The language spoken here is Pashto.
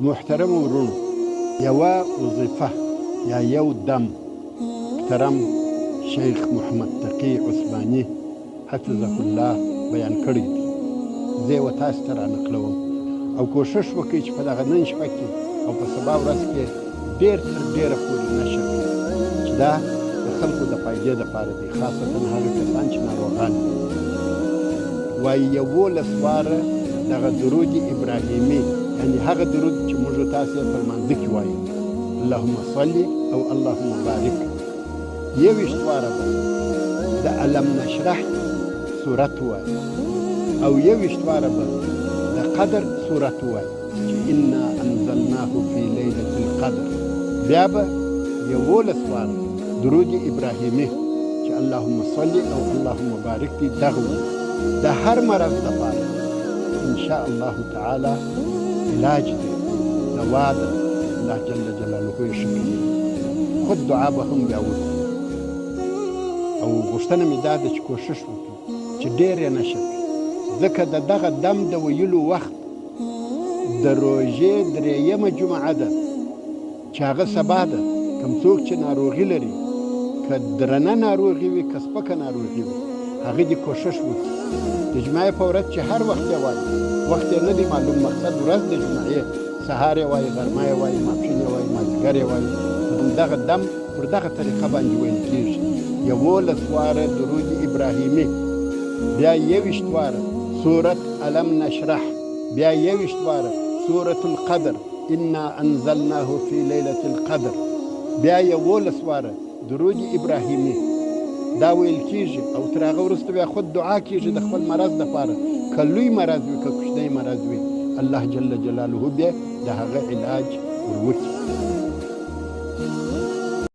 محترم ورونو یوه وظیفه یا یو دم محترم شیخ محمد تقی عثماني حفظه الله بیان کړی دی. زه یې تاسو ته رانقلوم او کوشش وکړئ چې په دغه نن شپه کې او په سبا ورځ کې ډېر تر ډېره پورې نشر کړئ چې دا د خلکو د فایدې دپاره دی، خاصتا هغه کسان چې ناروغان دي. وایي 11 واره دغه درود ابراهیمي، یعنی هغه درود چې موږ تاسو یې په لمانځه کې وایو، اللهم صل او اللهم بارک. 21 واره به د علم نشرح سورت وایي او 21 واره به د قدر سورت وایي چې انا انزلناه فی لیلة القدر. بیا به 11 واره درود ابراهیمي چې اللهم صل او اللهم بارک دي. دغه د هر مرض لپاره ان شاء الله تعالی علاج دی، دوا ده. الله جل جلاله یې ښه کوي. خود دعا به هم بیا وکړو او غوښتنه مې دا ده چې کوشش وکړو چې ډېر یې نشر کړو، ځکه د دغه دم د ویلو وخت د روژې 3مه جمعه ده چې هغه سبا ده. کوم څوک چې ناروغي لري، که درنه ناروغي وي که سپکه ناروغي وي، هغه دې کوشش وکړي د جمعې په ورځ چې هر وخت یې وایي، وخت یې نه دی معلوم، مقصد ورځ د جمعې، سهار یې وایي، غرمه یې وایي، ماپښین یې وایي، مازدیګر یې وایي. همدغه دم پر دغه طریقه باندې ویل کېږي. 11 واره درود ابراهیمي، بیا 21 واره سورت علم نشرح، بیا 21 واره سورة القدر انا انزلناه فی لیلة القدر، بیا 11 واره درود ابراهیمي. دا ویل کېږي او تر هغه وروسته بیا خود دعا کېږي د خپل مرض دپاره، که لوی مرض وي که کوچنی مرض وي، الله جل جلاله بیا د هغه علاج ور وکړي.